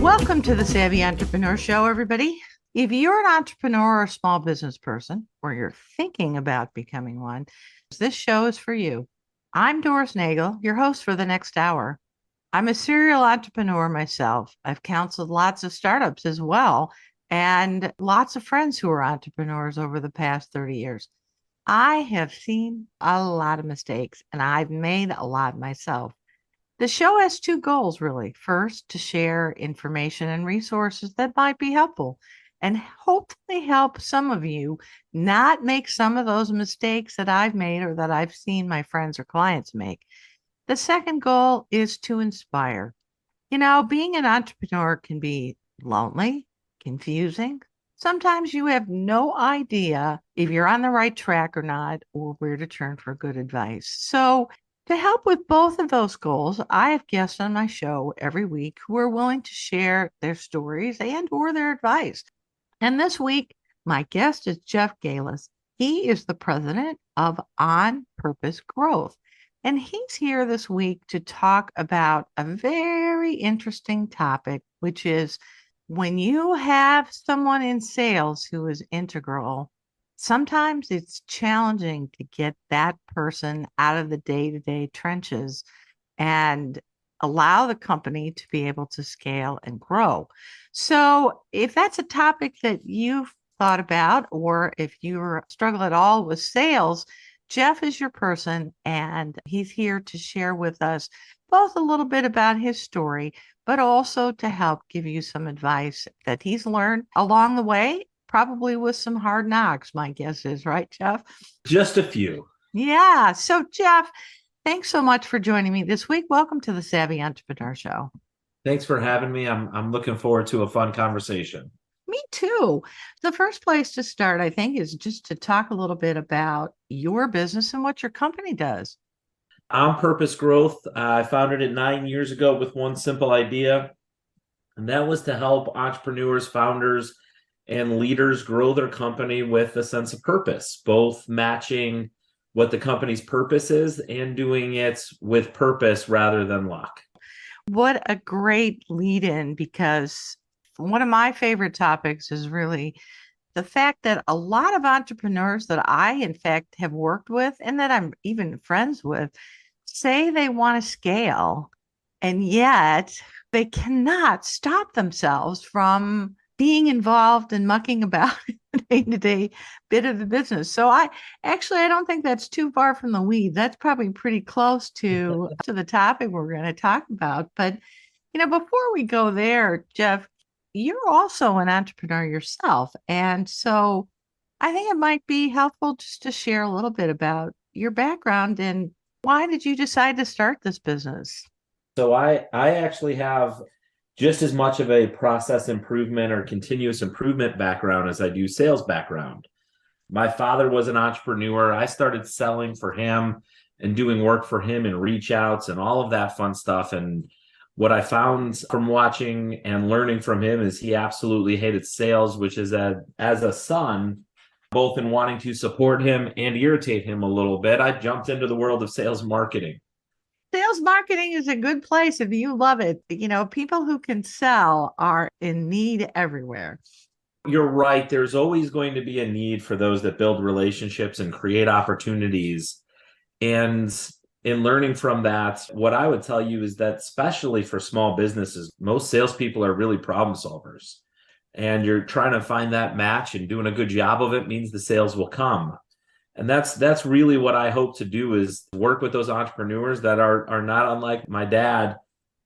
Welcome to the Savvy Entrepreneur Show, everybody. If you're an entrepreneur or a small business person, or you're thinking about becoming one, this show is for you. I'm Doris Nagel, your host for the next hour. I'm a serial entrepreneur myself. I've counseled lots of startups as well, and lots of friends who are entrepreneurs over the past 30 years. I have seen a lot of mistakes, and I've made a lot myself. The show has two goals, really. First, to share information and resources that might be helpful and hopefully help some of you not make some of those mistakes that I've made or that I've seen my friends or clients make. The second goal is to inspire. Being an entrepreneur can be lonely, confusing. Sometimes you have no idea if you're on the right track or not, or where to turn for good advice. So, to help with both of those goals, I have guests on my show every week who are willing to share their stories and or their advice. And this week, my guest is Jeff Galas. He is the president of OnPurpose Growth. And he's here this week to talk about a very interesting topic, which is when you have someone in sales who is integral, sometimes it's challenging to get that person out of the day-to-day trenches and allow the company to be able to scale and grow. So if that's a topic that you've thought about, or if you struggle at all with sales, Jeff is your person, and he's here to share with us both a little bit about his story, but also to help give you some advice that he's learned along the way, probably with some hard knocks, my guess is, right, Jeff? Just a few. Yeah. So, Jeff, thanks so much for joining me this week. Welcome to the Savvy Entrepreneur Show. Thanks for having me. I'm looking forward to a fun conversation. Me too. The first place to start, I think, is just to talk a little bit about your business and what your company does. OnPurpose Growth, I founded it 9 years ago with one simple idea, and that was to help entrepreneurs, founders, and leaders grow their company with a sense of purpose, both matching what the company's purpose is and doing it with purpose rather than luck. What a great lead in, because one of my favorite topics is really the fact that a lot of entrepreneurs that I, in fact, have worked with and that I'm even friends with say they want to scale, and yet they cannot stop themselves from being involved and mucking about the day-to-day bit of the business. So I don't think that's too far from the weeds. That's probably pretty close to the topic we're going to talk about. But before we go there, Jeff, you're also an entrepreneur yourself. And so I think it might be helpful just to share a little bit about your background and why did you decide to start this business? So I actually have just as much of a process improvement or continuous improvement background as I do sales background. My father was an entrepreneur. I started selling for him and doing work for him and reach outs and all of that fun stuff. And what I found from watching and learning from him is he absolutely hated sales, which is as a son, both in wanting to support him and irritate him a little bit, I jumped into the world of sales marketing. Sales marketing is a good place if you love it. People who can sell are in need everywhere. You're right. There's always going to be a need for those that build relationships and create opportunities. And in learning from that, what I would tell you is that, especially for small businesses, most salespeople are really problem solvers. And you're trying to find that match, and doing a good job of it means the sales will come. And that's really what I hope to do, is work with those entrepreneurs that are not unlike my dad,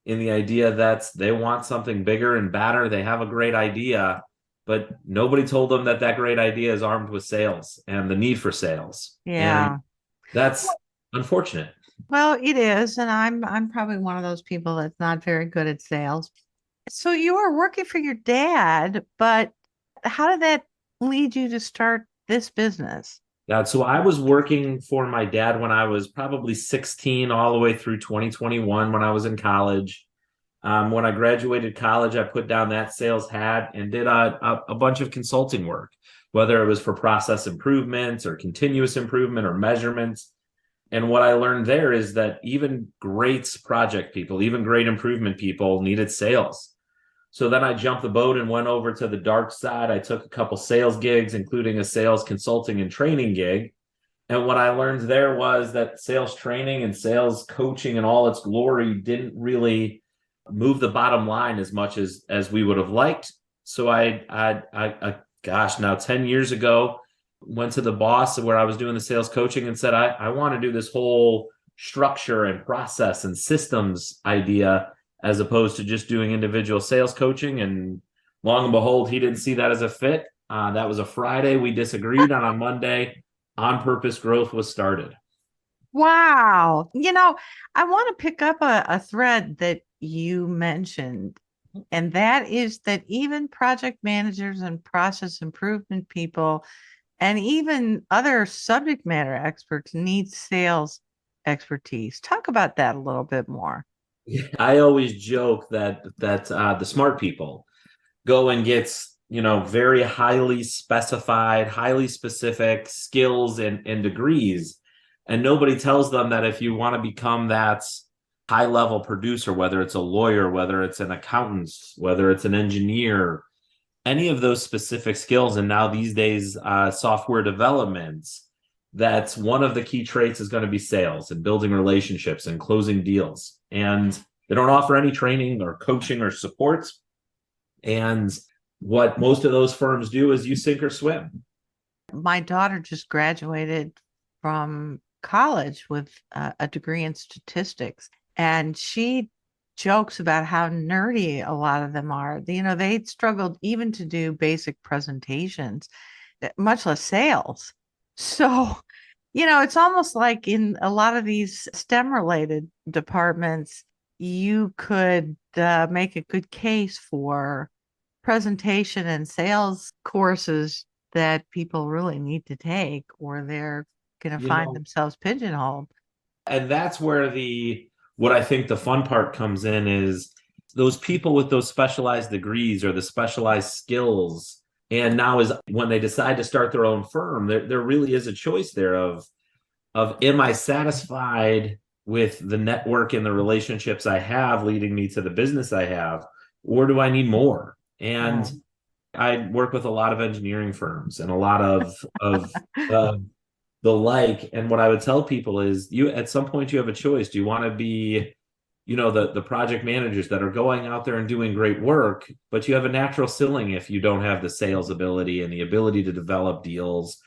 in the idea that they want something bigger and badder. They have a great idea, but nobody told them that great idea is armed with sales and the need for sales. Yeah. And that's unfortunate. Well, it is, and I'm probably one of those people that's not very good at sales. So you were working for your dad, but how did that lead you to start this business? Yeah, so I was working for my dad when I was probably 16 all the way through 2021 when I was in college. When I graduated college, I put down that sales hat and did a bunch of consulting work, whether it was for process improvements or continuous improvement or measurements. And what I learned there is that even great project people, even great improvement people needed sales. So then I jumped the boat and went over to the dark side. I took a couple sales gigs, including a sales consulting and training gig. And what I learned there was that sales training and sales coaching in all its glory didn't really move the bottom line as much as we would have liked. So gosh, now 10 years ago, went to the boss where I was doing the sales coaching and said, I want to do this whole structure and process and systems idea as opposed to just doing individual sales coaching. And long and behold, he didn't see that as a fit. That was a Friday. We disagreed on a Monday. OnPurpose Growth was started. Wow. I want to pick up a thread that you mentioned, and that is that even project managers and process improvement people and even other subject matter experts need sales expertise. Talk about that a little bit more. I always joke that the smart people go and get very highly specified, highly specific skills and degrees, and nobody tells them that if you want to become that high level producer, whether it's a lawyer, whether it's an accountant, whether it's an engineer, any of those specific skills, and now these days software development, that's one of the key traits is going to be sales and building relationships and closing deals. And they don't offer any training or coaching or support. And what most of those firms do is you sink or swim. My daughter just graduated from college with a degree in statistics, and she jokes about how nerdy a lot of them are. They struggled even to do basic presentations, much less sales. So, it's almost like in a lot of these STEM related departments, you could make a good case for presentation and sales courses that people really need to take, or they're going to find themselves pigeonholed. And that's where what I think the fun part comes in is those people with those specialized degrees or the specialized skills. And now is when they decide to start their own firm, there really is a choice there of am I satisfied with the network and the relationships I have leading me to the business I have, or do I need more? And I work with a lot of engineering firms and a lot of the like. And what I would tell people is you at some point you have a choice. Do you want to be, the project managers that are going out there and doing great work, but you have a natural ceiling if you don't have the sales ability and the ability to develop deals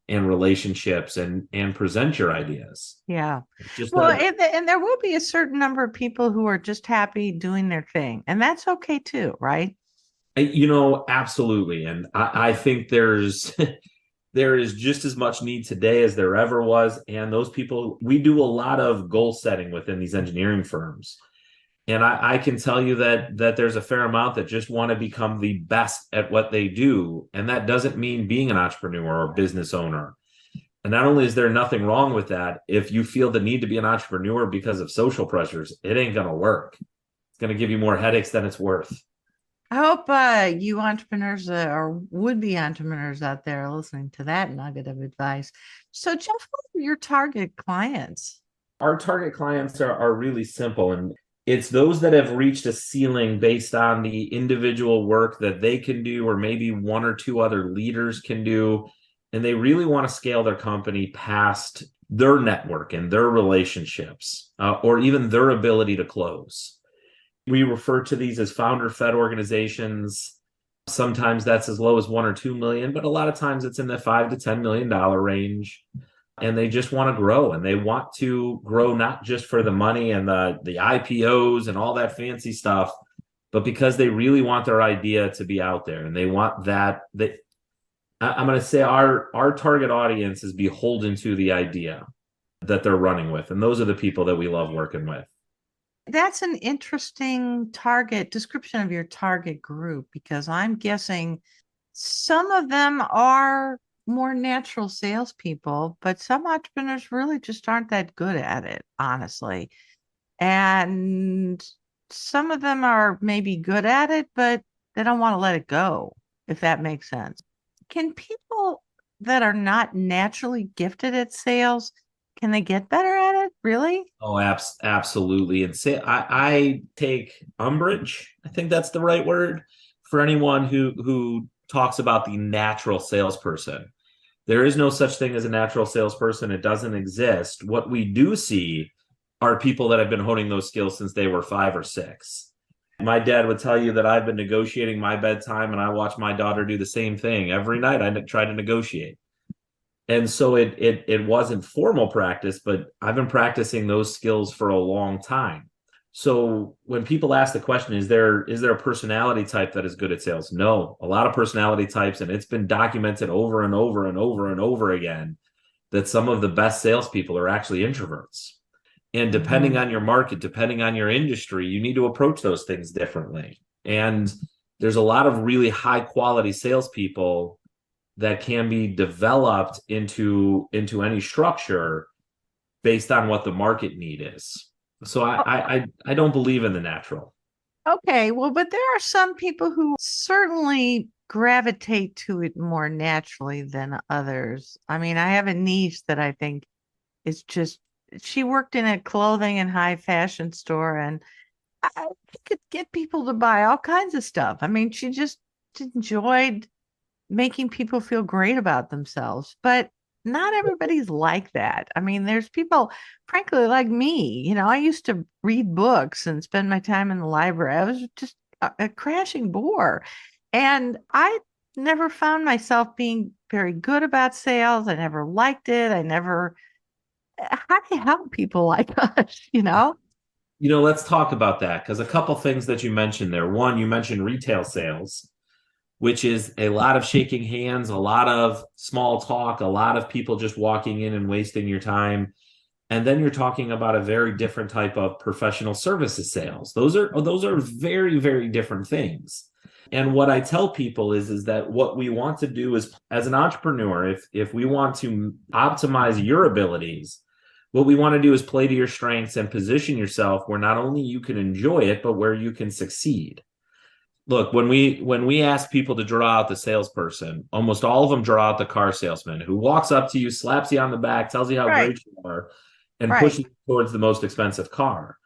and relationships and present your ideas. Yeah. Well, and there will be a certain number of people who are just happy doing their thing, and that's okay too, right? Absolutely. And I think there is just as much need today as there ever was. And those people, we do a lot of goal setting within these engineering firms. And I can tell you that there's a fair amount that just want to become the best at what they do. And that doesn't mean being an entrepreneur or business owner. And not only is there nothing wrong with that, if you feel the need to be an entrepreneur because of social pressures, it ain't going to work. It's going to give you more headaches than it's worth. I hope you entrepreneurs or would-be entrepreneurs out there are listening to that nugget of advice. So, Jeff, what are your target clients? Our target clients are really simple, and it's those that have reached a ceiling based on the individual work that they can do, or maybe one or two other leaders can do, and they really want to scale their company past their network and their relationships, or even their ability to close. We refer to these as founder-fed organizations. Sometimes that's as low as 1 or 2 million, but a lot of times it's in the $5 to $10 million range. And they just want to grow, and they want to grow not just for the money and the IPOs and all that fancy stuff, but because they really want their idea to be out there, and they want that. I'm going to say our target audience is beholden to the idea that they're running with, and those are the people that we love working with. That's an interesting target description of your target group, because I'm guessing some of them are more natural salespeople, but some entrepreneurs really just aren't that good at it, honestly. And some of them are maybe good at it, but they don't want to let it go, if that makes sense. Can people that are not naturally gifted at sales Can they get better at it? Really? Oh, absolutely. And say I take umbrage, I think that's the right word, for anyone who talks about the natural salesperson. There is no such thing as a natural salesperson. It doesn't exist. What we do see are people that have been honing those skills since they were 5 or 6. My dad would tell you that I've been negotiating my bedtime, and I watch my daughter do the same thing every night. I try to negotiate. And so it wasn't formal practice, but I've been practicing those skills for a long time. So when people ask the question, is there a personality type that is good at sales? No, a lot of personality types, and it's been documented over and over and over and over again that some of the best salespeople are actually introverts. And depending Mhm. on your market, depending on your industry, you need to approach those things differently. And there's a lot of really high quality salespeople that can be developed into any structure based on what the market need is. So I don't believe in the natural. Okay, well, but there are some people who certainly gravitate to it more naturally than others. I mean, I have a niece that I think is just, she worked in a clothing and high fashion store, and I could get people to buy all kinds of stuff. I mean, she just enjoyed making people feel great about themselves. But not everybody's like that. I mean, there's people, frankly, like me. I used to read books and spend my time in the library. I was just a crashing bore. And I never found myself being very good about sales. I never liked it. I never, how do you help people like us? Let's talk about that because a couple things that you mentioned there. One, you mentioned retail sales, which is a lot of shaking hands, a lot of small talk, a lot of people just walking in and wasting your time. And then you're talking about a very different type of professional services sales. Those are very, very different things. And what I tell people is that what we want to do is, as an entrepreneur, if we want to optimize your abilities, what we want to do is play to your strengths and position yourself where not only you can enjoy it, but where you can succeed. Look, when we ask people to draw out the salesperson, almost all of them draw out the car salesman who walks up to you, slaps you on the back, tells you how Right, great you are, and right, pushes you towards the most expensive car.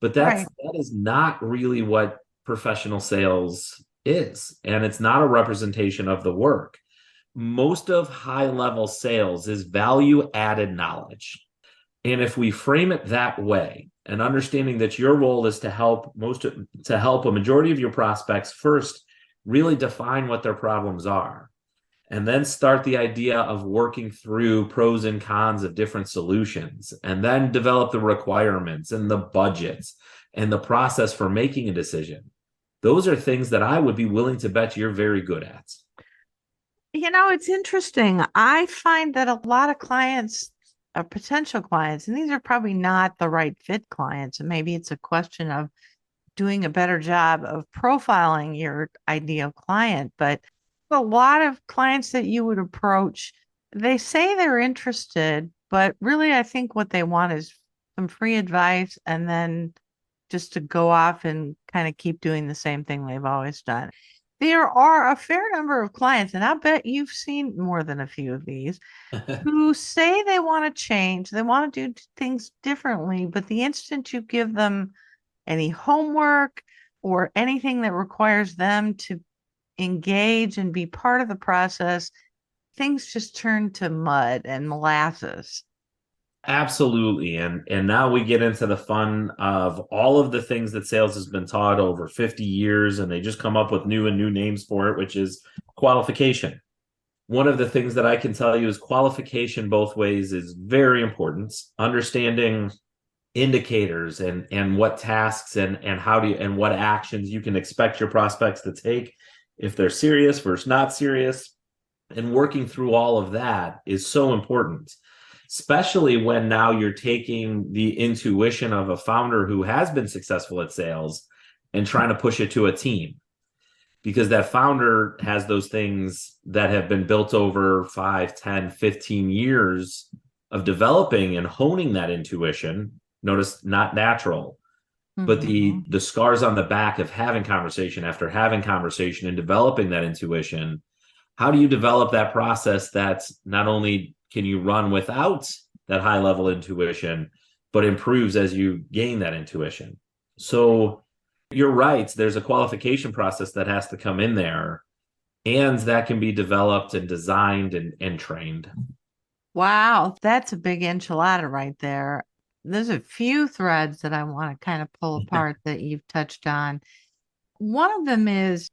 But right. that is not really what professional sales is, and it's not a representation of the work. Most of high level sales is value added knowledge. And if we frame it that way, and understanding that your role is to help a majority of your prospects first really define what their problems are, and then start the idea of working through pros and cons of different solutions, and then develop the requirements and the budgets and the process for making a decision. Those are things that I would be willing to bet you're very good at. It's interesting. I find that a lot of clients, potential clients, and these are probably not the right fit clients, and maybe it's a question of doing a better job of profiling your ideal client. But a lot of clients that you would approach, they say they're interested, but really, I think what they want is some free advice and then just to go off and kind of keep doing the same thing they've always done. There are a fair number of clients, and I bet you've seen more than a few of these, who say they want to change, they want to do things differently, but the instant you give them any homework or anything that requires them to engage and be part of the process, things just turn to mud and molasses. Absolutely. And now we get into the fun of all of the things that sales has been taught over 50 years, and they just come up with new and new names for it, which is qualification. One of the things that I can tell you is qualification both ways is very important. Understanding indicators and what tasks and how do you and what actions you can expect your prospects to take if they're serious versus not serious, and working through all of that is so important, especially when now you're taking the intuition of a founder who has been successful at sales and trying to push it to a team, because that founder has those things that have been built over 5, 10, 15 years of developing and honing that intuition. Notice, not natural, but the Mhm. the scars on the back of having conversation after having conversation and developing that intuition. How do you develop that process that's not only can you run without that high level intuition, but improves as you gain that intuition. So you're right. There's a qualification process that has to come in there, and that can be developed and designed and trained. Wow, that's a big enchilada right there. There's a few threads that I want to kind of pull apart that you've touched on. One of them is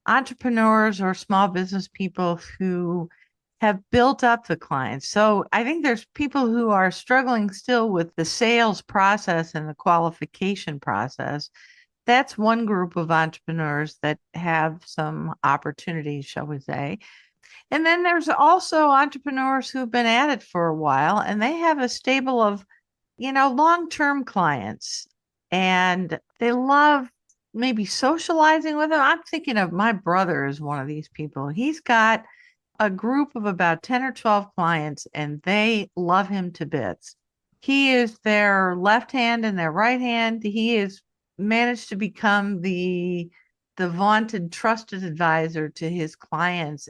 entrepreneurs or small business people who have built up the clients. So I think there's people who are struggling still with the sales process and the qualification process. That's one group of entrepreneurs that have some opportunities, shall we say. And then there's also entrepreneurs who've been at it for a while and they have a stable of, long-term clients and they love maybe socializing with them. I'm thinking of my brother as one of these people. He's got a group of about 10 or 12 clients and they love him to bits. He is their left hand and their right hand. He has managed to become the vaunted trusted advisor to his clients.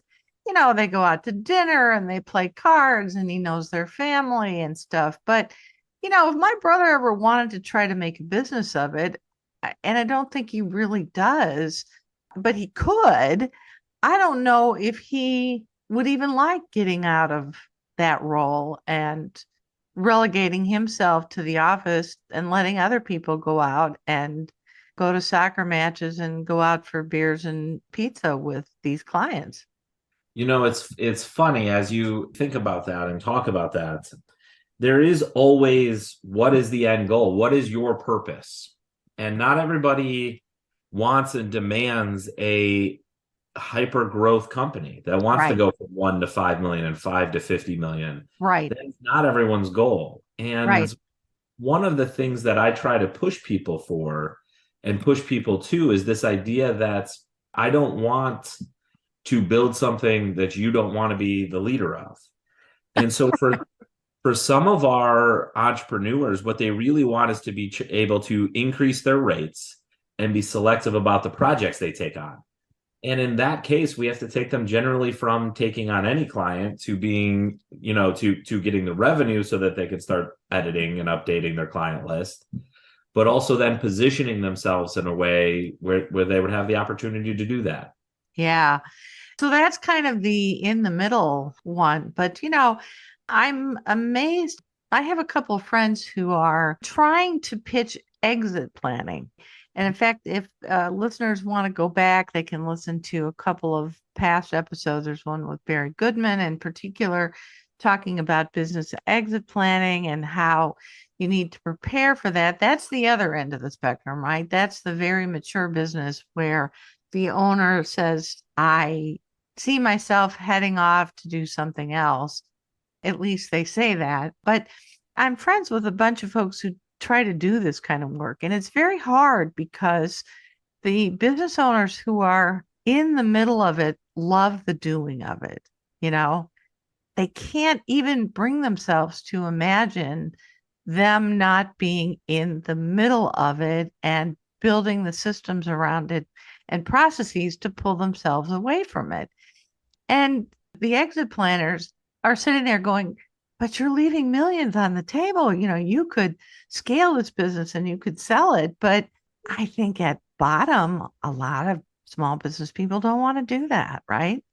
They go out to dinner and they play cards and he knows their family and stuff. But, if my brother ever wanted to try to make a business of it, and I don't think he really does, but he could, I don't know if he would even like getting out of that role and relegating himself to the office and letting other people go out and go to soccer matches and go out for beers and pizza with these clients. It's funny as you think about that and talk about that. There is always, what is the end goal? What is your purpose? And not everybody wants and demands a hyper growth company that wants to Right. go from 1 to 5 million and 5 to 50 million. Right. That's not everyone's goal. Right. And one of the things that I try to push people for and push people to is this idea that I don't want to build something that you don't want to be the leader of. And so for some of our entrepreneurs, what they really want is to be able to increase their rates and be selective about the projects they take on. And in that case, we have to take them generally from taking on any client to being, to getting the revenue so that they can start editing and updating their client list, but also then positioning themselves in a way where they would have the opportunity to do that. Yeah. So that's kind of the in the middle one. But, I'm amazed. I have a couple of friends who are trying to pitch exit planning. And in fact, if listeners want to go back, they can listen to a couple of past episodes. There's one with Barry Goodman in particular, talking about business exit planning and how you need to prepare for that. That's the other end of the spectrum, right? That's the very mature business where the owner says, I see myself heading off to do something else. At least they say that. But I'm friends with a bunch of folks who try to do this kind of work. And it's very hard because the business owners who are in the middle of it love the doing of it. They can't even bring themselves to imagine them not being in the middle of it and building the systems around it and processes to pull themselves away from it. And the exit planners are sitting there going, but you're leaving millions on the table. You could scale this business and you could sell it. But I think at bottom, a lot of small business people don't want to do that, right?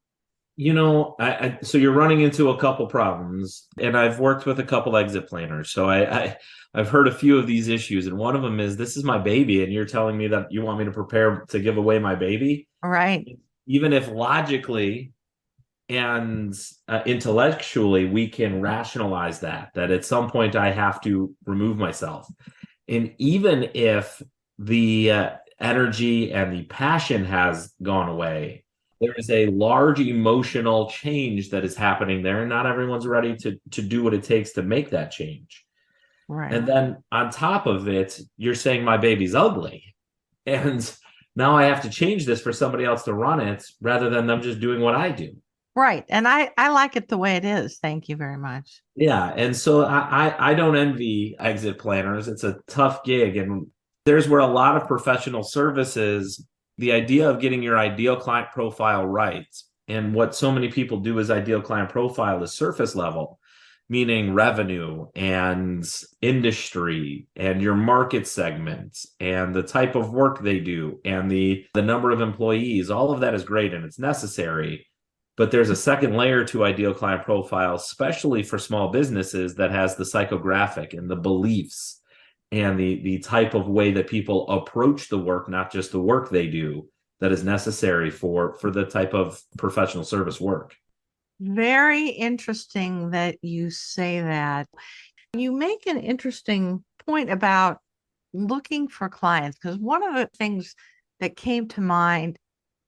So you're running into a couple problems, and I've worked with a couple exit planners. So I've heard a few of these issues, and one of them is, this is my baby, and you're telling me that you want me to prepare to give away my baby, Right. even if logically and intellectually we can rationalize that at some point I have to remove myself, and even if the energy and the passion has gone away, there is a large emotional change that is happening there, and not everyone's ready to do what it takes to make that change. Right. And then on top of it, you're saying my baby's ugly, and now I have to change this for somebody else to run it rather than them just doing what I do. Right. And I like it the way it is. Thank you very much. Yeah. And so I don't envy exit planners. It's a tough gig. And there's where a lot of professional services, the idea of getting your ideal client profile right. And what so many people do is ideal client profile is surface level. meaning revenue and industry and your market segments and the type of work they do and the number of employees. All of that is great and it's necessary. But there's a second layer to ideal client profile, especially for small businesses, that has the psychographic and the beliefs and the type of way that people approach the work, not just the work they do, that is necessary for the type of professional service work. Very interesting that you say that. You make an interesting point about looking for clients, because one of the things that came to mind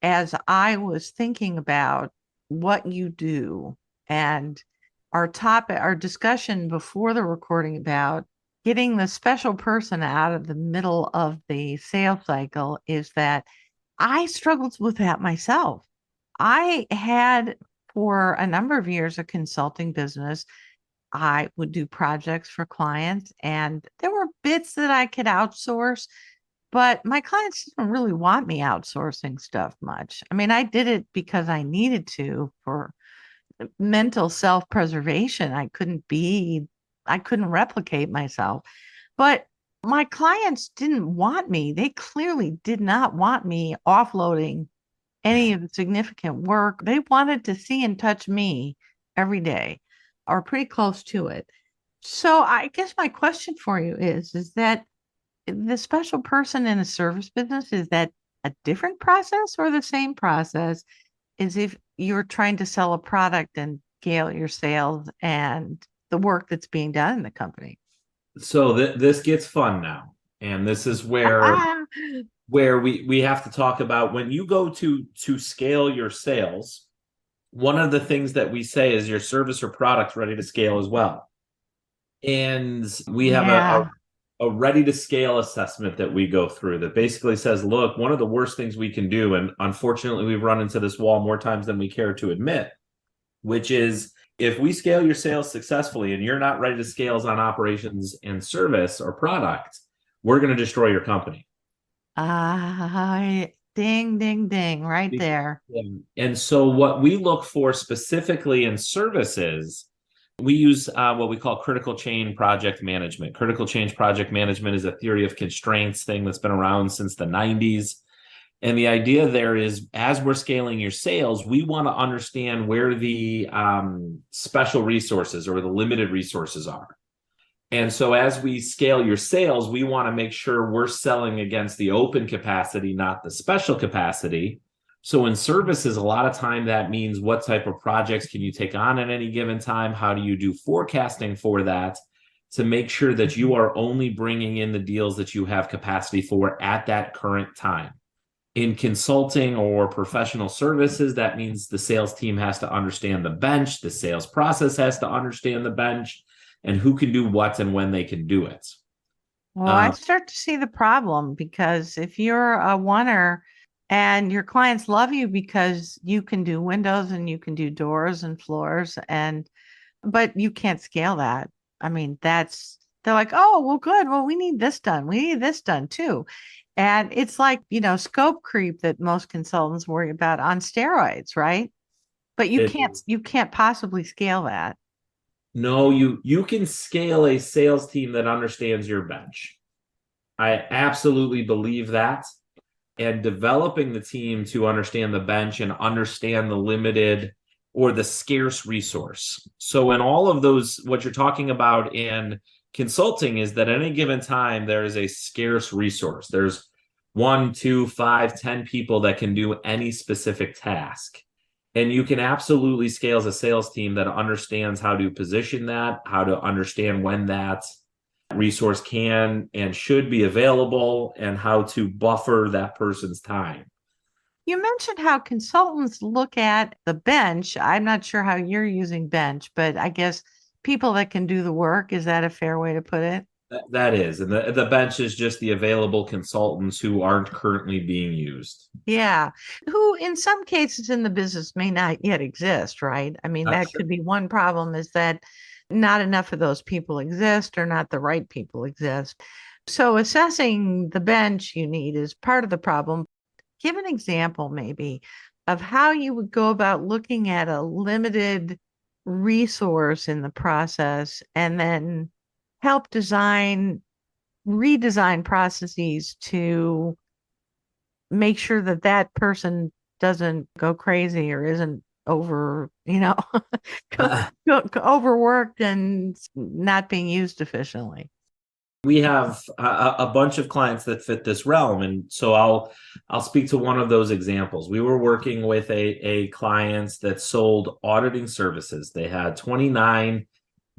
as I was thinking about what you do and our discussion before the recording about getting the special person out of the middle of the sales cycle is that I struggled with that myself. I had for a number of years a consulting business. I would do projects for clients, and there were bits that I could outsource, but my clients didn't really want me outsourcing stuff much. I mean, I did it because I needed to for mental self-preservation. I couldn't replicate myself. But my clients didn't want me. They clearly did not want me offloading any of the significant work. They wanted to see and touch me every day or pretty close to it. So I guess my question for you is that the special person in a service business, is that a different process or the same process as if you're trying to sell a product and scale your sales and the work that's being done in the company? So this gets fun now, and this is where we have to talk about when you go to scale your sales. One of the things that we say is your service or product ready to scale as well. And we have Yeah. a ready to scale assessment that we go through that basically says, look, one of the worst things we can do, and unfortunately we've run into this wall more times than we care to admit, which is if we scale your sales successfully and you're not ready to scale on operations and service or product, we're going to destroy your company. Ding, ding, ding, right there. And so, what we look for specifically in services, we use what we call critical chain project management. Critical change project management is a theory of constraints thing that's been around since the 90s. And the idea there is as we're scaling your sales, we want to understand where the special resources or the limited resources are. And so as we scale your sales, we want to make sure we're selling against the open capacity, not the special capacity. So in services, a lot of time that means what type of projects can you take on at any given time? How do you do forecasting for that to make sure that you are only bringing in the deals that you have capacity for at that current time? In consulting or professional services, that means the sales team has to understand the bench, the sales process has to understand the bench, and who can do what and when they can do it. Well, I start to see the problem, because if you're a oneer and your clients love you because you can do windows and you can do doors and floors, but you can't scale that. I mean, they're like, oh, well, good. Well, we need this done. We need this done too. And it's like, scope creep that most consultants worry about on steroids, right? But It, you can't possibly scale that. no, you can scale a sales team that understands your bench. I absolutely believe that. And developing the team to understand the bench and understand the limited or the scarce resource. So in all of those, what you're talking about in consulting is that at any given time, there is a scarce resource. There's 1, 2, 5, 10 people that can do any specific task. And you can absolutely scale as a sales team that understands how to position that, how to understand when that resource can and should be available, and how to buffer that person's time. You mentioned how consultants look at the bench. I'm not sure how you're using bench, but I guess people that can do the work. Is that a fair way to put it? That is. And the bench is just the available consultants who aren't currently being used. Yeah. Who in some cases in the business may not yet exist, right? I mean, that Sure. could be one problem, is that not enough of those people exist, or not the right people exist. So assessing the bench you need is part of the problem. Give an example maybe of how you would go about looking at a limited resource in the process and then help redesign processes to make sure that that person doesn't go crazy or isn't overworked and not being used efficiently. We have a bunch of clients that fit this realm, and so I'll speak to one of those examples. We were working with a client that sold auditing services. They had 29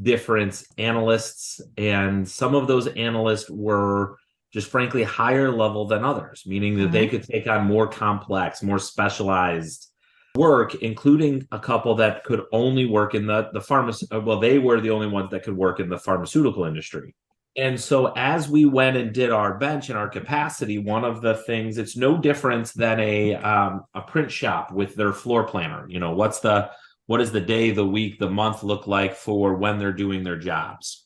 different analysts, and some of those analysts were just frankly higher level than others, meaning that they could take on more complex, more specialized work, including a couple that could only work in the pharmacy. Well, they were the only ones that could work in the pharmaceutical industry. And so as we went and did our bench and our capacity, one of the things, it's no different than a print shop with their floor planner. What does the day, the week, the month look like for when they're doing their jobs?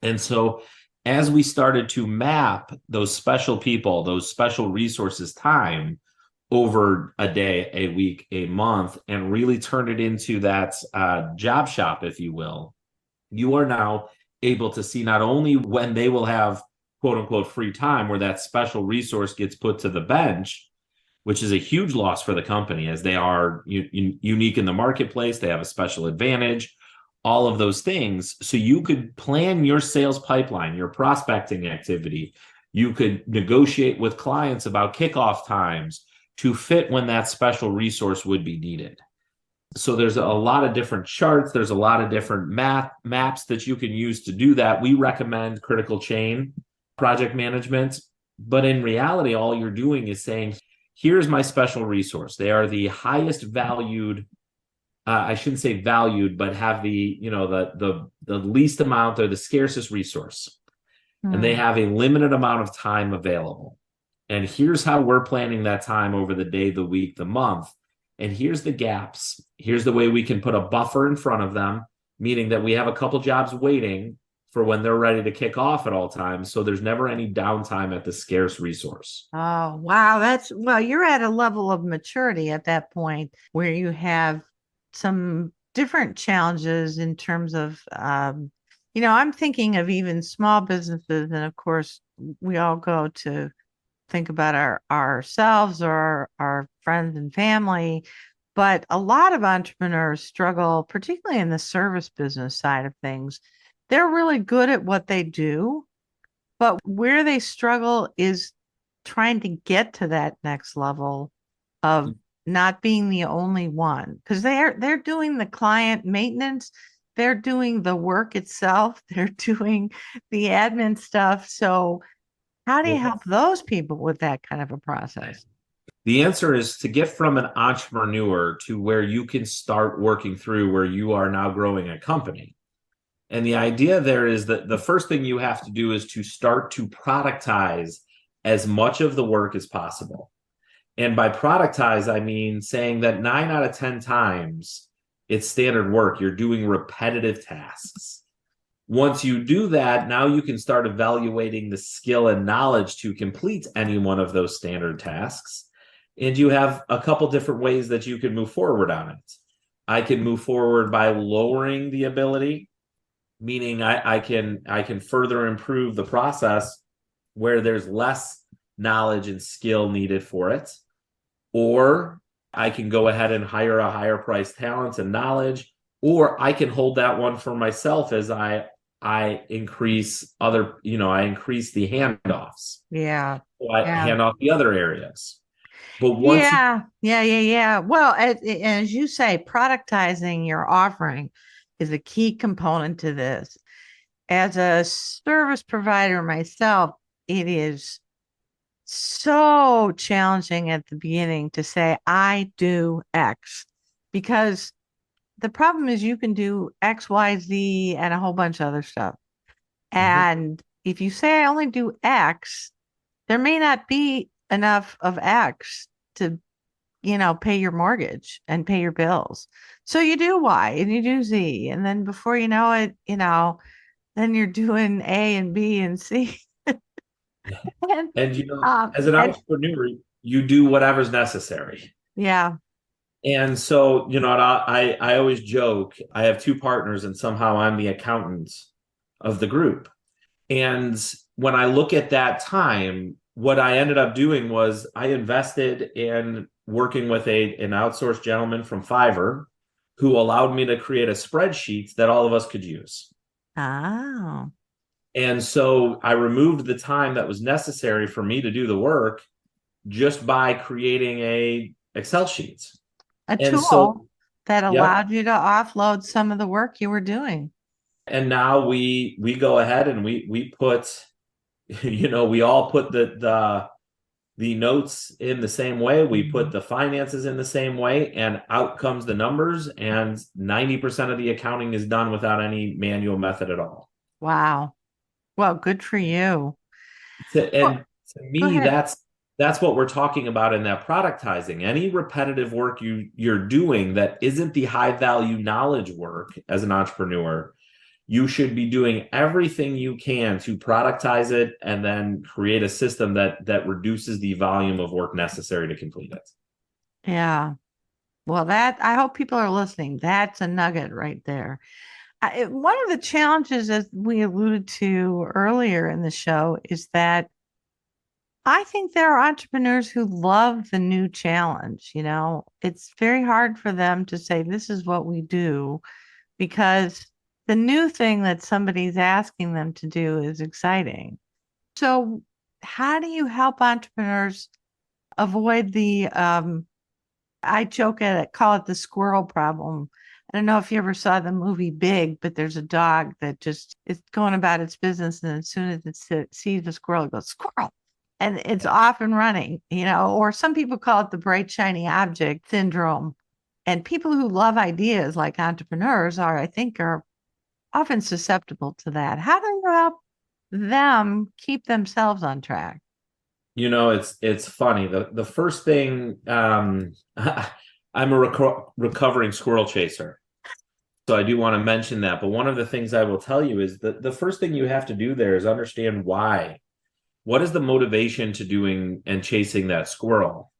And so as we started to map those special people, those special resources time over a day, a week, a month, and really turn it into that job shop, if you will, you are now able to see not only when they will have quote unquote free time where that special resource gets put to the bench, which is a huge loss for the company as they are unique in the marketplace. They have a special advantage, all of those things. So you could plan your sales pipeline, your prospecting activity. You could negotiate with clients about kickoff times to fit when that special resource would be needed. So there's a lot of different charts. There's a lot of different maps that you can use to do that. We recommend critical chain project management, but in reality, all you're doing is saying, here's my special resource. They are the highest valued, I shouldn't say valued, but have the least amount or the scarcest resource. And they have a limited amount of time available. And here's how we're planning that time over the day, the week, the month. And here's the gaps. Here's the way we can put a buffer in front of them, meaning that we have a couple jobs waiting for when they're ready to kick off at all times. So there's never any downtime at the scarce resource. Oh, wow. You're at a level of maturity at that point where you have some different challenges in terms of, I'm thinking of even small businesses. And of course, we all go to think about ourselves or our friends and family. But a lot of entrepreneurs struggle, particularly in the service business side of things. They're really good at what they do, but where they struggle is trying to get to that next level of not being the only one, because they're doing the client maintenance, they're doing the work itself, they're doing the admin stuff. So how do you help those people with that kind of a process? The answer is to get from an entrepreneur to where you can start working through where you are now growing a company. And the idea there is that the first thing you have to do is to start to productize as much of the work as possible. And by productize, I mean saying that 9 out of 10 times it's standard work. You're doing repetitive tasks. Once you do that, now you can start evaluating the skill and knowledge to complete any one of those standard tasks. And you have a couple different ways that you can move forward on it. I can move forward by lowering the ability, meaning I can further improve the process where there's less knowledge and skill needed for it. Or I can go ahead and hire a higher priced talent and knowledge, or I can hold that one for myself as I increase I increase the handoffs. Yeah. So I Yeah. hand off the other areas. But Yeah. Well, as you say, productizing your offering is a key component to this. As a service provider myself, it is so challenging at the beginning to say, I do X, because the problem is you can do X, Y, Z, and a whole bunch of other stuff. And if you say I only do X, there may not be enough of X to, pay your mortgage and pay your bills. So you do Y and you do Z. And then before you know it, then you're doing A and B and C. and, and um, as an and entrepreneur, you do whatever's necessary. yeah, And so, I always joke, I have two partners and somehow I'm the accountant of the group. And when I look at that time, what I ended up doing was I invested in working with an outsourced gentleman from Fiverr who allowed me to create a spreadsheet that all of us could use. Oh, And so I removed the time that was necessary for me to do the work just by creating a Excel sheet. a And so, tool that yep. allowed you to offload some of the work you were doing. And now we go ahead and we put, we all put the notes in the same way. We put Mhm. the finances in the same way, and out comes the numbers. And 90% of the accounting is done without any manual method at all. Wow. Well, good for you. And Well, to go me, ahead. that's what we're talking about in that productizing. Any repetitive work you're doing that isn't the high value knowledge work as an entrepreneur, you should be doing everything you can to productize it and then create a system that reduces the volume of work necessary to complete it. Yeah. Well, I hope people are listening. That's a nugget right there. One of the challenges, as we alluded to earlier in the show, is that I think there are entrepreneurs who love the new challenge. It's very hard for them to say, this is what we do, because the new thing that somebody's asking them to do is exciting. So, how do you help entrepreneurs avoid I joke at it, call it the squirrel problem. I don't know if you ever saw the movie Big, but there's a dog that just is going about its business. And as soon as it sees a squirrel, it goes, squirrel. And it's off and running, or some people call it the bright, shiny object syndrome. And people who love ideas like entrepreneurs I think, are often susceptible to that. How do you help them keep themselves on track? It's funny. The first thing, I'm a recovering squirrel chaser. So I do want to mention that. But one of the things I will tell you is that the first thing you have to do there is understand why. What is the motivation to doing and chasing that squirrel?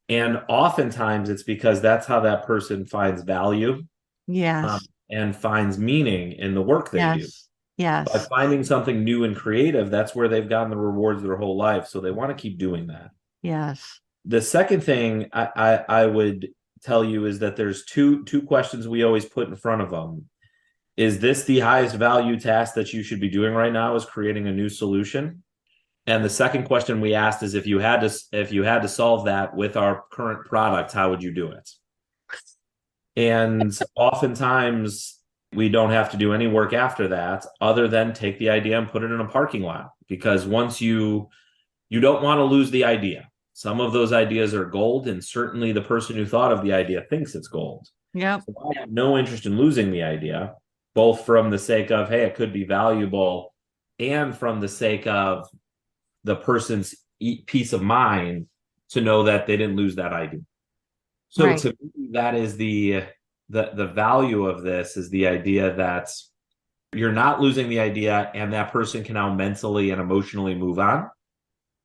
And oftentimes it's because that's how that person finds value, Yes, and finds meaning in the work they do. yes, By yes, finding something new and creative, that's where they've gotten the rewards their whole life. So they want to keep doing that. yes. The second thing I would tell you is that there's two questions we always put in front of them. Is this the highest value task that you should be doing right now, is creating a new solution? And the second question we asked is, if you had to solve that with our current product, how would you do it? And oftentimes we don't have to do any work after that other than take the idea and put it in a parking lot, because once you don't want to lose the idea. Some of those ideas are gold, and certainly the person who thought of the idea thinks it's gold. Yep. So I have no interest in losing the idea, both from the sake of, hey, it could be valuable, and from the sake of the person's peace of mind to know that they didn't lose that idea. So Right. to me, that is the value of this, is the idea that you're not losing the idea, and that person can now mentally and emotionally move on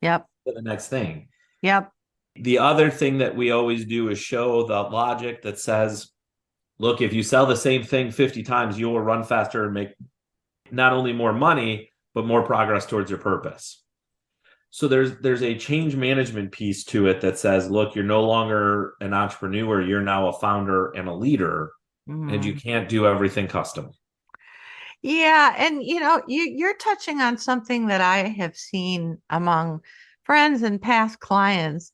Yep. to the next thing. Yep. The other thing that we always do is show the logic that says, look, if you sell the same thing 50 times, you will run faster and make not only more money, but more progress towards your purpose. So there's a change management piece to it that says, look, you're no longer an entrepreneur, you're now a founder and a leader, and you Mm. can't do everything custom. Yeah, and you're touching on something that I have seen among friends and past clients,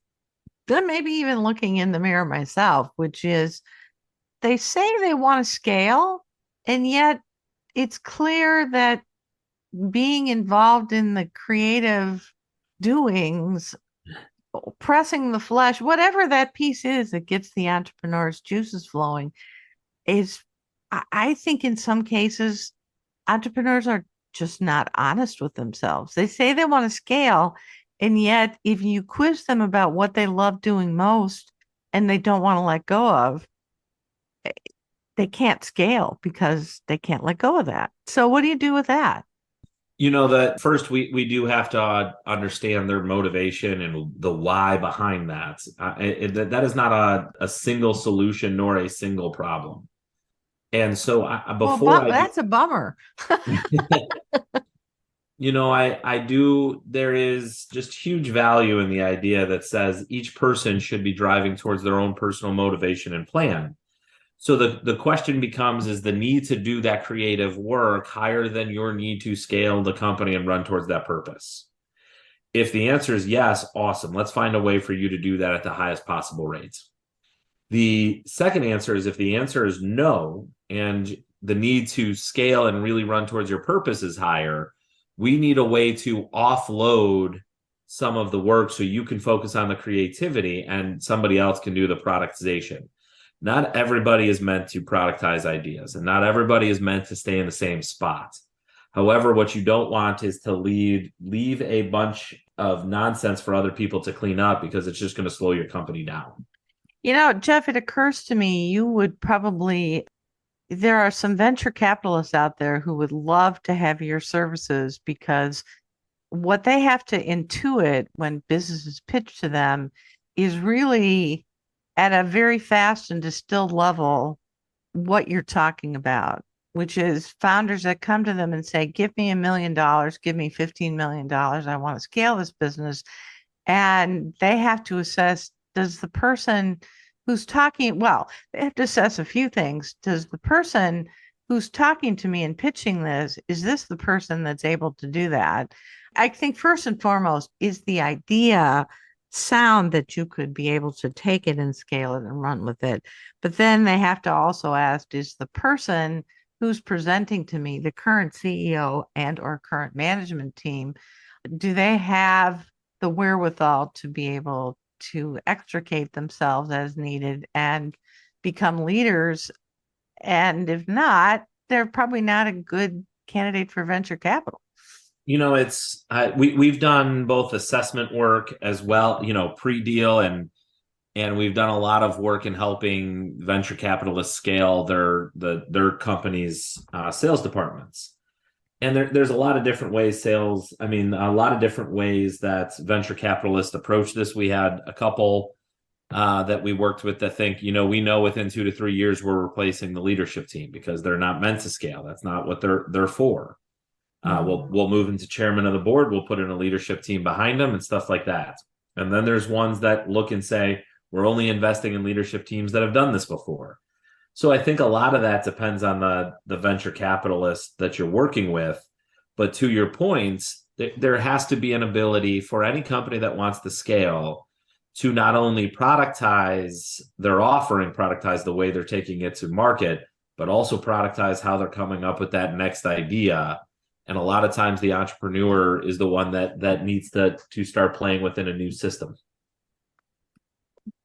then maybe even looking in the mirror myself, which is they say they want to scale, and yet it's clear that being involved in the creative doings, pressing the flesh, whatever that piece is that gets the entrepreneur's juices flowing, is, I think in some cases, entrepreneurs are just not honest with themselves. They say they want to scale, and yet if you quiz them about what they love doing most and they don't want to let go of, they can't scale because they can't let go of that. So what do you do with that? That first we do have to understand their motivation and the why behind that. That is not a single solution nor a single problem. And so Well, before I do, that's a bummer. I do, there is just huge value in the idea that says each person should be driving towards their own personal motivation and plan. So the question becomes, is the need to do that creative work higher than your need to scale the company and run towards that purpose? If the answer is yes, awesome. Let's find a way for you to do that at the highest possible rates. The second answer is, if the answer is no, and the need to scale and really run towards your purpose is higher, we need a way to offload some of the work so you can focus on the creativity and somebody else can do the productization. Not everybody is meant to productize ideas, and not everybody is meant to stay in the same spot. However, what you don't want is to leave a bunch of nonsense for other people to clean up, because it's just going to slow your company down. Jeff, it occurs to me you would probably, there are some venture capitalists out there who would love to have your services because what they have to intuit when businesses pitch to them is really at a very fast and distilled level what you're talking about, which is founders that come to them and say, give me $1 million, give me $15 million. I want to scale this business. And they have to assess, does the person who's talking, well, they have to assess a few things. Does the person who's talking to me and pitching this, is this the person that's able to do that? I think first and foremost is the idea sound that you could be able to take it and scale it and run with it. But then they have to also ask, is the person who's presenting to me, the current CEO and or current management team, do they have the wherewithal to be able to extricate themselves as needed and become leaders? And if not, they're probably not a good candidate for venture capital. We've done both assessment work as well, pre-deal, and we've done a lot of work in helping venture capitalists scale their company's sales departments. And there's a lot of different ways a lot of different ways that venture capitalists approach this. We had a couple that we worked with that think, we know within 2 to 3 years we're replacing the leadership team because they're not meant to scale. That's not what they're for. We'll move into chairman of the board. We'll put in a leadership team behind them and stuff like that. And then there's ones that look and say, we're only investing in leadership teams that have done this before. So I think a lot of that depends on the venture capitalist that you're working with. But to your point, there has to be an ability for any company that wants to scale to not only productize their offering, productize the way they're taking it to market, but also productize how they're coming up with that next idea. And a lot of times the entrepreneur is the one that needs to start playing within a new system.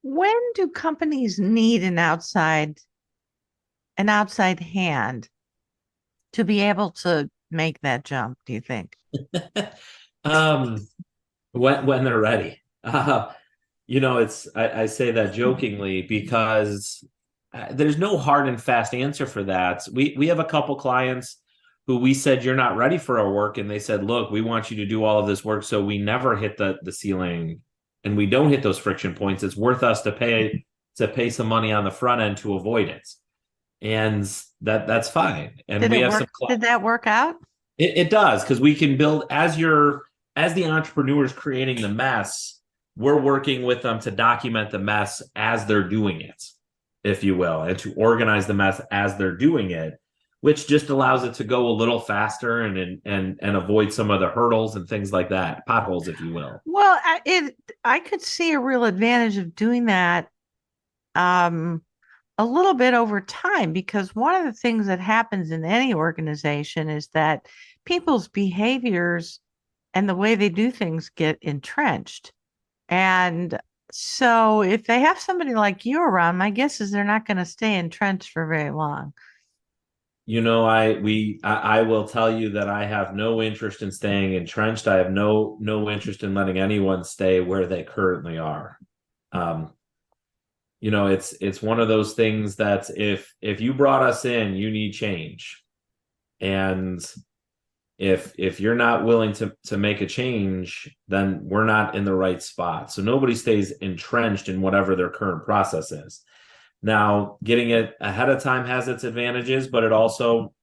When do companies need an outside hand to be able to make that jump, do you think? um, when they're ready. I say that jokingly because there's no hard and fast answer for that. We have a couple clients who we said, you're not ready for our work. And they said, look, we want you to do all of this work so we never hit the ceiling and we don't hit those friction points. It's worth us to pay some money on the front end to avoid it. And that's fine. And we have did that work out? It does, because we can build as the entrepreneurs creating the mess, we're working with them to document the mess as they're doing it, if you will, and to organize the mess as they're doing it, which just allows it to go a little faster and avoid some of the hurdles and things like that, potholes, if you will. Well, I could see a real advantage of doing that a little bit over time, because one of the things that happens in any organization is that people's behaviors and the way they do things get entrenched. And so if they have somebody like you around, my guess is they're not going to stay entrenched for very long. I will tell you that I have no interest in staying entrenched. I have no interest in letting anyone stay where they currently are. It's one of those things that if you brought us in, you need change. And If you're not willing to make a change, then we're not in the right spot. So nobody stays entrenched in whatever their current process is. Now, getting it ahead of time has its advantages, but it also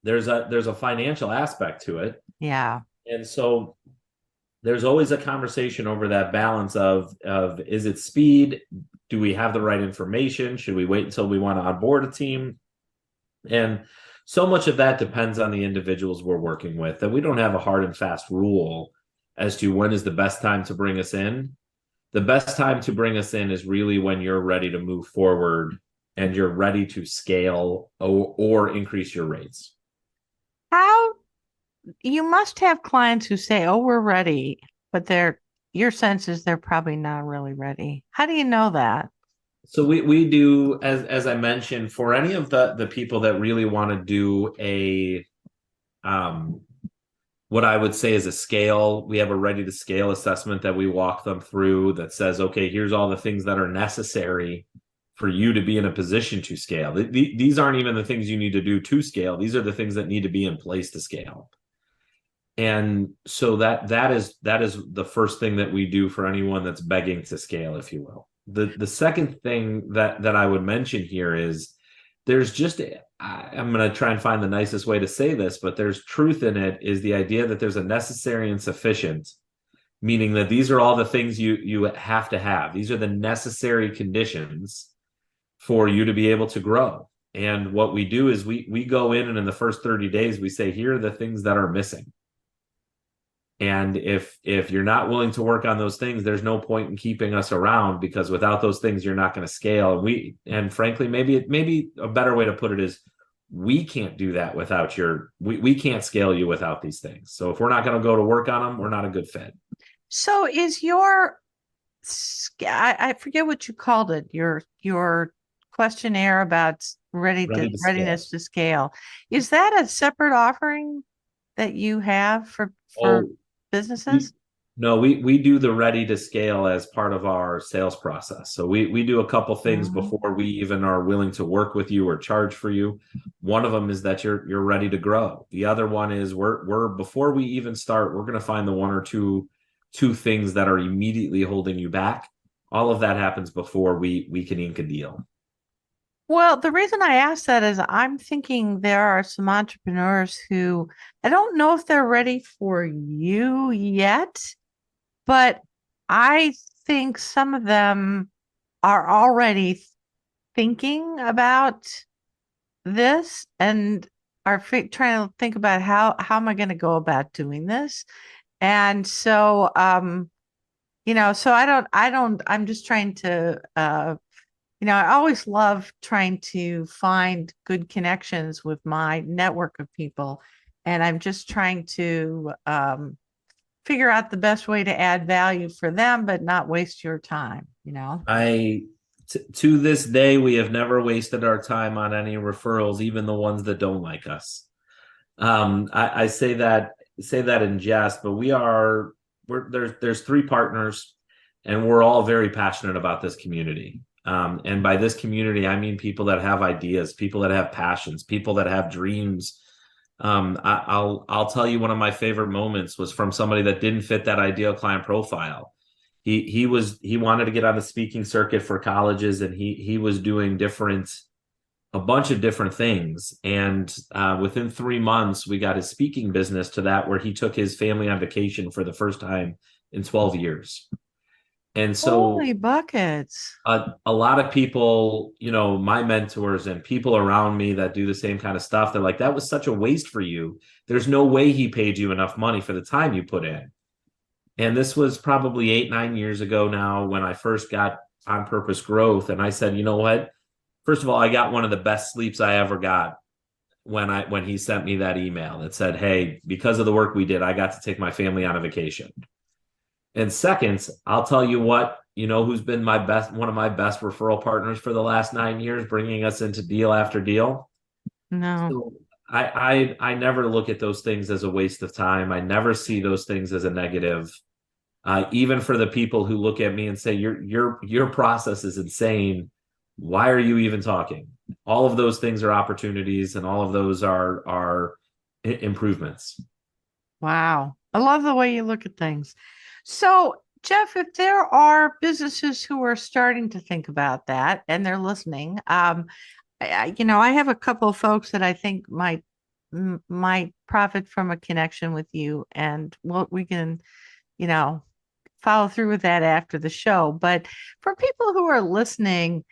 there's a financial aspect to it. Yeah. And so there's always a conversation over that balance of is it speed? Do we have the right information? Should we wait until we want to onboard a team? And so much of that depends on the individuals we're working with, that we don't have a hard and fast rule as to when is the best time to bring us in. The best time to bring us in is really when you're ready to move forward and you're ready to scale or increase your rates. How you must have clients who say, "Oh, we're ready," but your sense is they're probably not really ready. How do you know that? So we do, as I mentioned, for any of the people that really want to do a what I would say is a scale. We have a ready to scale assessment that we walk them through that says, okay, here's all the things that are necessary for you to be in a position to scale. These aren't even the things you need to do to scale. These are the things that need to be in place to scale. And so that is the first thing that we do for anyone that's begging to scale, if you will. The second thing that I would mention here is there's just I'm going to try and find the nicest way to say this, but there's truth in it, is the idea that there's a necessary and sufficient, meaning that these are all the things you have to have. These are the necessary conditions for you to be able to grow. And what we do is we go in, and in the first 30 days, we say, here are the things that are missing. And if you're not willing to work on those things, there's no point in keeping us around, because without those things, you're not going to scale. And frankly, maybe a better way to put it is, we can't do that without we can't scale you without these things. So if we're not going to go to work on them, we're not a good fit. So is I forget what you called it, your questionnaire about readiness to scale. Is that a separate offering that you have for Oh, businesses? no, we do the ready to scale as part of our sales process. So we do a couple things before we even are willing to work with you or charge for you. One of them is that you're ready to grow. The other one is we're before we even start, we're going to find the one or two things that are immediately holding you back. All of that happens before we can ink a deal. Well, the reason I ask that is I'm thinking there are some entrepreneurs who I don't know if they're ready for you yet, but I think some of them are already thinking about this and are trying to think about how am I going to go about doing this? And so so I'm just trying to I always love trying to find good connections with my network of people, and I'm just trying to figure out the best way to add value for them, but not waste your time, To this day, we have never wasted our time on any referrals, even the ones that don't like us. I say that in jest, but there's three partners, and we're all very passionate about this community. And by this community, I mean people that have ideas, people that have passions, people that have dreams. I'll tell you, one of my favorite moments was from somebody that didn't fit that ideal client profile. He wanted to get on the speaking circuit for colleges, and he was doing a bunch of different things. And within 3 months, we got his speaking business to that where he took his family on vacation for the first time in 12 years. And so holy buckets. a lot of people, my mentors and people around me that do the same kind of stuff, they're like, that was such a waste for you. There's no way he paid you enough money for the time you put in. And this was probably 8-9 years ago now, when I first got OnPurpose Growth. And I said, you know what? First of all, I got one of the best sleeps I ever got when he sent me that email that said, hey, because of the work we did, I got to take my family on a vacation. And second, I'll tell you what, who's been one of my best referral partners for the last 9 years, bringing us into deal after deal. No. So I never look at those things as a waste of time. I never see those things as a negative. Even for the people who look at me and say, your process is insane, why are you even talking? All of those things are opportunities, and all of those are improvements. Wow. I love the way you look at things. So, Jeff, if there are businesses who are starting to think about that and they're listening, I have a couple of folks that I think might profit from a connection with you, and what we can, you know, follow through with that after the show. But for people who are listening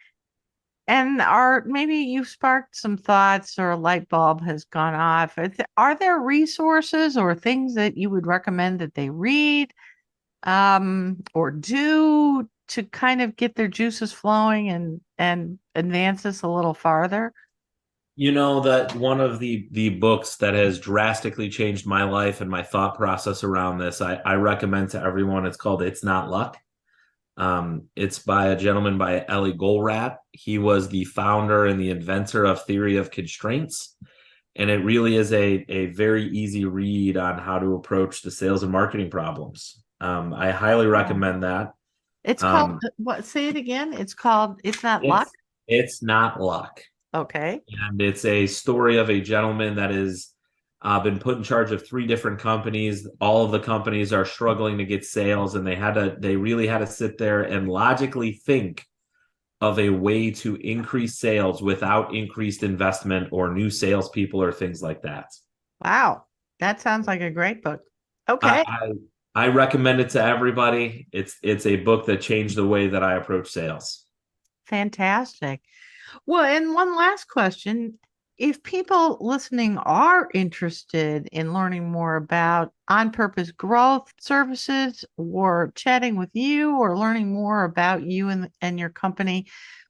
and are maybe you've sparked some thoughts or a light bulb has gone off, are there resources or things that you would recommend that they read or do to kind of get their juices flowing and advance this a little farther? You know that one of the books that has drastically changed my life and my thought process around this, I recommend to everyone. It's called It's Not Luck. It's by a gentleman by Ellie Goldratt. He was the founder and the inventor of theory of constraints. And it really is a very easy read on how to approach the sales and marketing problems. I highly recommend that. It's called what? Say it again. It's called It's Not Luck. It's Not Luck. Okay. And it's a story of a gentleman that has been put in charge of 3 different companies. All of the companies are struggling to get sales, and they really had to sit there and logically think of a way to increase sales without increased investment or new salespeople or things like that. Wow. That sounds like a great book. I, Okay. I I recommend it to everybody. It's a book that changed the way that I approach sales. Fantastic. Well, and one last question. If people listening are interested in learning more about on-purpose growth services or chatting with you or learning more about you and your company,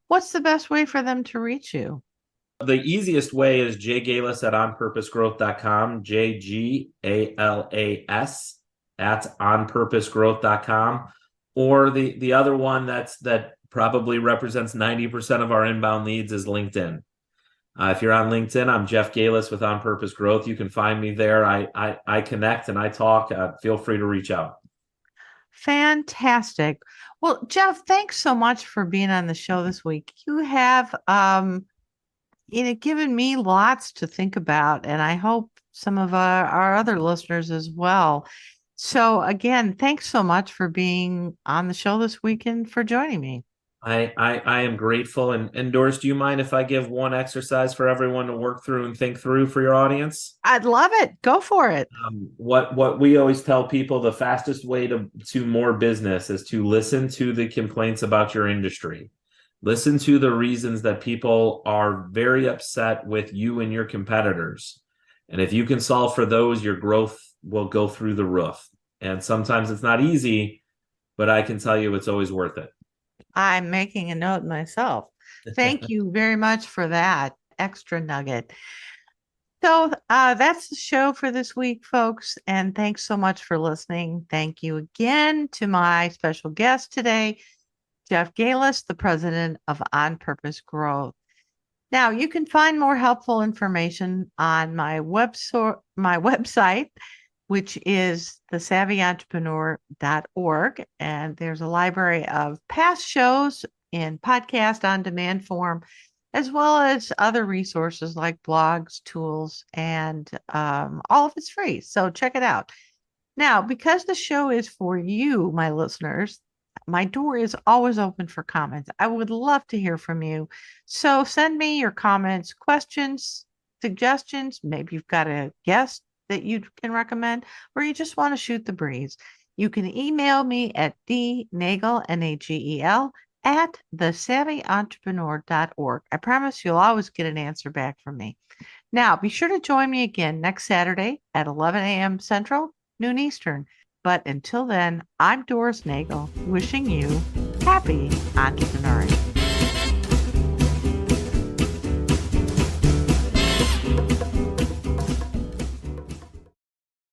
what's the best way for them to reach you? The easiest way is jgalas at onpurposegrowth.com, JGALAS at onpurposegrowth.com. Or the other one that probably represents 90% of our inbound leads is LinkedIn. If you're on LinkedIn, I'm Jeff Galas with On Purpose Growth. You can find me there. I connect and I talk. Feel free to reach out. Fantastic. Well, Jeff, thanks so much for being on the show this week. You have given me lots to think about, and I hope some of our other listeners as well. So again, thanks so much for being on the show this weekend for joining me. I am grateful. And Doris, do you mind if I give one exercise for everyone to work through and think through for your audience? I'd love it. Go for it. What we always tell people, the fastest way to more business is to listen to the complaints about your industry. Listen to the reasons that people are very upset with you and your competitors. And if you can solve for those, your growth will go through the roof. And sometimes it's not easy, but I can tell you it's always worth it. I'm making a note myself. Thank you very much for that extra nugget. So that's the show for this week, folks. And thanks so much for listening. Thank you again to my special guest today, Jeff Galas, the president of On Purpose Growth. Now, you can find more helpful information on my website, which is thesavvyentrepreneur.org. And there's a library of past shows in podcast on demand form, as well as other resources like blogs, tools, and all of it's free. So check it out. Now, because the show is for you, my listeners, my door is always open for comments. I would love to hear from you. So send me your comments, questions, suggestions. Maybe you've got a guest that you can recommend, or you just want to shoot the breeze. You can email me at dnagel, Nagel, at thesavvyentrepreneur.org. I promise you'll always get an answer back from me. Now, be sure to join me again next Saturday at 11 a.m. Central, noon Eastern. But until then, I'm Doris Nagel, wishing you happy entrepreneuring.